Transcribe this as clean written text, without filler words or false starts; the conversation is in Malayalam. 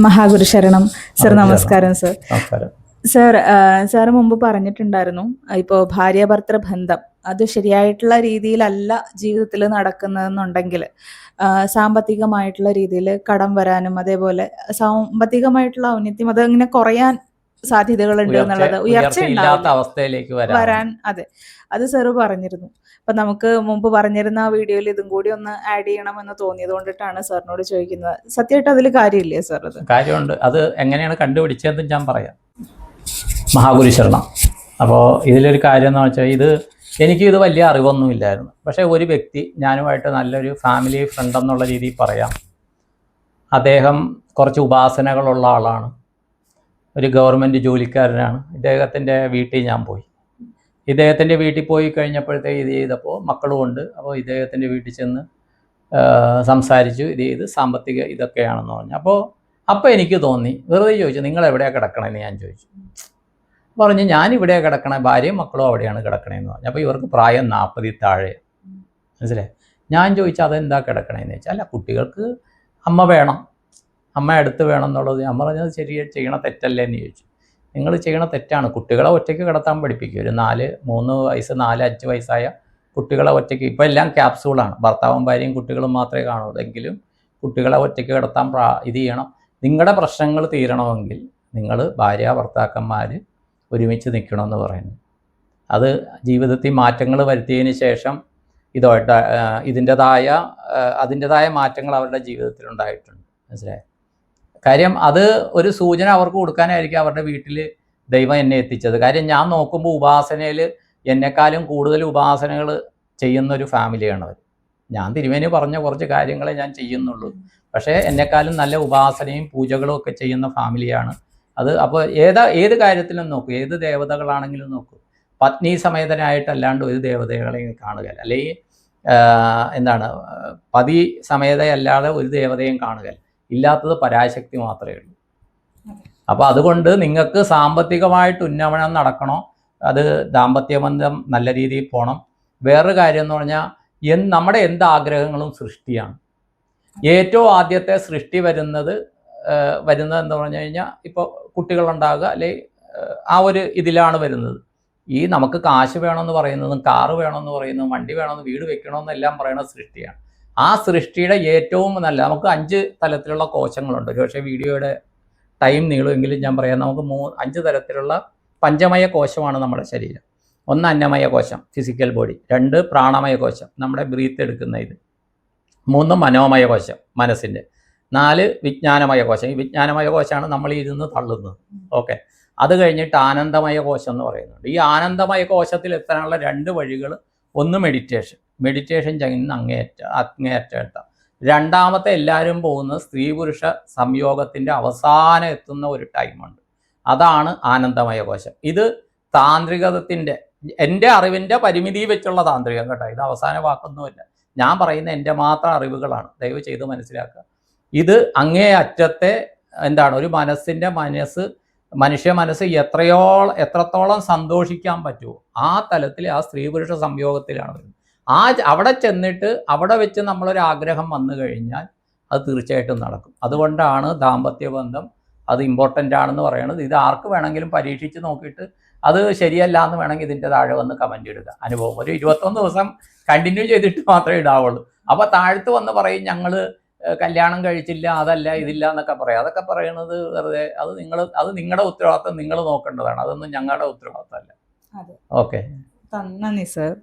മഹാഗുരു ശരണം സർ. നമസ്കാരം സർ. നമസ്കാരം സർ, സാറ് മുമ്പ് പറഞ്ഞിട്ടുണ്ടായിരുന്നു, ഇപ്പോൾ ഭാര്യ ഭർത്തൃ ബന്ധം അത് ശരിയായിട്ടുള്ള രീതിയിലല്ല ജീവിതത്തിൽ നടക്കുന്നതെന്നുണ്ടെങ്കിൽ സാമ്പത്തികമായിട്ടുള്ള രീതിയിൽ കടം വരാനും അതേപോലെ സാമ്പത്തികമായിട്ടുള്ള ഔന്നത്യം അത് ഇങ്ങനെ കുറയാൻ സാധ്യതകളുണ്ട് എന്നുള്ളത്, ഉയർച്ചയില്ലാത്ത അവസ്ഥയിലേക്ക് വരാൻ. അതെ, അത് സാറ് പറഞ്ഞിരുന്നു. അപ്പൊ നമുക്ക് മുമ്പ് പറഞ്ഞിരുന്ന ആ വീഡിയോയിൽ ഇതും കൂടി ഒന്ന് ആഡ് ചെയ്യണമെന്ന് തോന്നിയത് കൊണ്ടിട്ടാണ് സാറിനോട് ചോദിക്കുന്നത്. സത്യമായിട്ട് അതിൽ കാര്യമില്ലേ സാർ? അത് കാര്യമുണ്ട്. അത് എങ്ങനെയാണ് കണ്ടുപിടിച്ചതെന്ന് ഞാൻ പറയാം. മഹാഗുരു ശരണം. അപ്പോൾ ഇതിലൊരു കാര്യം എന്ന് വെച്ചാൽ, എനിക്കിത് വലിയ അറിവൊന്നുമില്ലായിരുന്നു. പക്ഷേ ഒരു വ്യക്തി, ഞാനുമായിട്ട് നല്ലൊരു ഫാമിലി ഫ്രണ്ട് എന്നുള്ള രീതിയിൽ പറയാം, അദ്ദേഹം കുറച്ച് ഉപാസനകളുള്ള ആളാണ്, ഒരു ഗവൺമെൻറ് ജോലിക്കാരനാണ്. ഇദ്ദേഹത്തിൻ്റെ വീട്ടിൽ ഞാൻ പോയി. ഇദ്ദേഹത്തിൻ്റെ വീട്ടിൽ പോയി കഴിഞ്ഞപ്പോഴത്തേക്ക് ഇത് ചെയ്തപ്പോൾ മക്കളുമുണ്ട്. അപ്പോൾ ഇദ്ദേഹത്തിൻ്റെ വീട്ടിൽ ചെന്ന് സംസാരിച്ചു. ഇത് ചെയ്ത് സാമ്പത്തിക ഇതൊക്കെയാണെന്ന് പറഞ്ഞു. അപ്പോൾ എനിക്ക് തോന്നി, വെറുതെ ചോദിച്ചു, നിങ്ങൾ എവിടെയാണ് കിടക്കണമെന്ന് ഞാൻ ചോദിച്ചു. പറഞ്ഞു, ഞാനിവിടെയാണ് കിടക്കണേ, ഭാര്യയും മക്കളും അവിടെയാണ് കിടക്കണേന്ന് പറഞ്ഞു. അപ്പോൾ ഇവർക്ക് പ്രായം 40 താഴെ. മനസ്സിലായി? ഞാൻ ചോദിച്ചു, അതെന്താ കിടക്കണേന്ന് ചോദിച്ചാൽ, അല്ല കുട്ടികൾക്ക് അമ്മ വേണം, അമ്മ അടുത്ത് വേണം എന്നുള്ളത്. ഞാൻ പറഞ്ഞത് ചെയ്യണ തെറ്റല്ലേ എന്ന് ചോദിച്ചു. നിങ്ങൾ ചെയ്യണ തെറ്റാണ്. കുട്ടികളെ ഒറ്റയ്ക്ക് കിടത്താൻ പഠിപ്പിക്കും. ഒരു 3 വയസ്സ് 4-5 വയസ്സായ കുട്ടികളെ ഒറ്റയ്ക്ക്, ഇപ്പോൾ എല്ലാം ക്യാപ്സൂളാണ്, ഭർത്താവും ഭാര്യയും കുട്ടികളും മാത്രമേ കാണുള്ളൂ. എങ്കിലും കുട്ടികളെ ഒറ്റയ്ക്ക് കിടത്താൻ ഇത് ചെയ്യണം. നിങ്ങളുടെ പ്രശ്നങ്ങൾ തീരണമെങ്കിൽ നിങ്ങൾ ഭാര്യ ഭർത്താക്കന്മാർ ഒരുമിച്ച് നിൽക്കണമെന്ന് പറയുന്നു. അത് ജീവിതത്തിൽ മാറ്റങ്ങൾ വരുത്തിയതിന് ശേഷം അതിൻ്റെതായ മാറ്റങ്ങൾ അവരുടെ ജീവിതത്തിൽ ഉണ്ടായിട്ടുണ്ട്. മനസ്സിലായി? കാര്യം അത് ഒരു സൂചന അവർക്ക് കൊടുക്കാനായിരിക്കും അവരുടെ വീട്ടിൽ ദൈവം എന്നെ എത്തിച്ചത്. കാര്യം ഞാൻ നോക്കുമ്പോൾ ഉപാസനയിൽ എന്നെക്കാളും കൂടുതൽ ഉപാസനകൾ ചെയ്യുന്ന ഒരു ഫാമിലിയാണ് അവർ. ഞാൻ തിരുമേനി പറഞ്ഞ കുറച്ച് കാര്യങ്ങളെ ഞാൻ ചെയ്യുന്നുള്ളൂ, പക്ഷേ എന്നെക്കാളും നല്ല ഉപാസനയും പൂജകളും ഒക്കെ ചെയ്യുന്ന ഫാമിലിയാണ് അത്. അപ്പോൾ ഏത് കാര്യത്തിലും നോക്കൂ, ഏത് ദേവതകളാണെങ്കിലും നോക്കൂ, പത്നി സമേതനായിട്ടല്ലാണ്ട് ഒരു ദേവതകളെയും കാണുകയില്ല. അല്ലെങ്കിൽ പതി സമേതയല്ലാതെ ഒരു ദേവതയും കാണുകയില്ല. ഇല്ലാത്തത് പരാശക്തി മാത്രമേ ഉള്ളൂ. അപ്പോൾ അതുകൊണ്ട് നിങ്ങൾക്ക് സാമ്പത്തികമായിട്ട് ഉന്നമനം നടക്കണോ, അത് ദാമ്പത്യബന്ധം നല്ല രീതിയിൽ പോകണം. വേറൊരു കാര്യം എന്ന് പറഞ്ഞാൽ, നമ്മുടെ എന്ത് ആഗ്രഹങ്ങളും സൃഷ്ടിയാണ്. ഏറ്റവും ആദ്യത്തെ സൃഷ്ടി വരുന്നത് എന്താ പറഞ്ഞു കഴിഞ്ഞാൽ, ഇപ്പോൾ കുട്ടികളുണ്ടാകുക, അല്ലെങ്കിൽ ആ ഒരു ഇതിലാണ് വരുന്നത്. ഈ നമുക്ക് കാശ് വേണമെന്ന് പറയുന്നതും കാറ് വേണമെന്ന് പറയുന്നതും വണ്ടി വേണമെന്ന് വീട് വെക്കണമെന്നെല്ലാം പറയുന്ന സൃഷ്ടിയാണ്. ആ സൃഷ്ടിയുടെ ഏറ്റവും നല്ല, നമുക്ക് 5 തലത്തിലുള്ള കോശങ്ങളുണ്ട്. ഒരു പക്ഷേ വീഡിയോയുടെ ടൈം നീളുമെങ്കിലും ഞാൻ പറയാം. നമുക്ക് 5 തരത്തിലുള്ള പഞ്ചമയ കോശമാണ് നമ്മുടെ ശരീരം. 1 അന്നമയ കോശം, ഫിസിക്കൽ ബോഡി. 2 പ്രാണമയ കോശം, നമ്മുടെ ബ്രീത്ത് എടുക്കുന്ന ഇത്. 3 മനോമയ കോശം, മനസ്സിൻ്റെ. 4 വിജ്ഞാനമയ കോശം. ഈ വിജ്ഞാനമയ കോശമാണ് നമ്മൾ ഇരുന്ന് തള്ളുന്നത്. ഓക്കെ. അത് കഴിഞ്ഞിട്ട് ആനന്ദമയ കോശം എന്ന് പറയുന്നുണ്ട്. ഈ ആനന്ദമയ കോശത്തിൽ എത്താനുള്ള 2 വഴികൾ. ഒന്ന് മെഡിറ്റേഷൻ ചെയ്യുന്ന അങ്ങേയറ്റം. രണ്ടാമത്തെ എല്ലാവരും പോകുന്നത് സ്ത്രീ പുരുഷ സംയോഗത്തിൻ്റെ അവസാനം എത്തുന്ന ഒരു ടൈമുണ്ട്. അതാണ് ആനന്ദമയ കോശം. ഇത് താന്ത്രികത്തിൻ്റെ, എൻ്റെ അറിവിൻ്റെ പരിമിതി വെച്ചുള്ള താന്ത്രികം കേട്ടോ. ഇത് അവസാന വാക്കൊന്നുമില്ല. ഞാൻ പറയുന്ന എൻ്റെ മാത്രം അറിവുകളാണ്, ദയവ് ചെയ്ത് മനസ്സിലാക്കുക. ഇത് അങ്ങേ അറ്റത്തെ ഒരു മനുഷ്യ മനസ്സ് എത്രത്തോളം സന്തോഷിക്കാൻ പറ്റുമോ ആ തലത്തിൽ, ആ സ്ത്രീ പുരുഷ സംയോഗത്തിലാണ് വരുന്നത്. അവിടെ ചെന്നിട്ട് അവിടെ വെച്ച് നമ്മളൊരു ആഗ്രഹം വന്നു കഴിഞ്ഞാൽ അത് തീർച്ചയായിട്ടും നടക്കും. അതുകൊണ്ടാണ് ദാമ്പത്യ ബന്ധം അത് ഇമ്പോർട്ടൻ്റ് ആണെന്ന് പറയുന്നത്. ഇത് ആർക്ക് വേണമെങ്കിലും പരീക്ഷിച്ച് നോക്കിയിട്ട് അത് ശരിയല്ല എന്ന് വേണമെങ്കിൽ ഇതിൻ്റെ താഴെ വന്ന് കമൻ്റ് ഇടുക. അനുഭവം ഒരു 21 ദിവസം കണ്ടിന്യൂ ചെയ്തിട്ട് മാത്രമേ ഇടാവുള്ളൂ. അപ്പോൾ താഴത്ത് വന്ന് പറയും, ഞങ്ങൾ കല്യാണം കഴിച്ചില്ല, അതല്ല ഇതില്ല എന്നൊക്കെ പറയാം. അതൊക്കെ പറയുന്നത് വെറുതെ. അത് നിങ്ങളുടെ ഉത്തരവാദിത്തം, നിങ്ങൾ നോക്കേണ്ടതാണ്. അതൊന്നും ഞങ്ങളുടെ ഉത്തരവാദിത്തമല്ല. ഓക്കെ, നന്ദി സർ.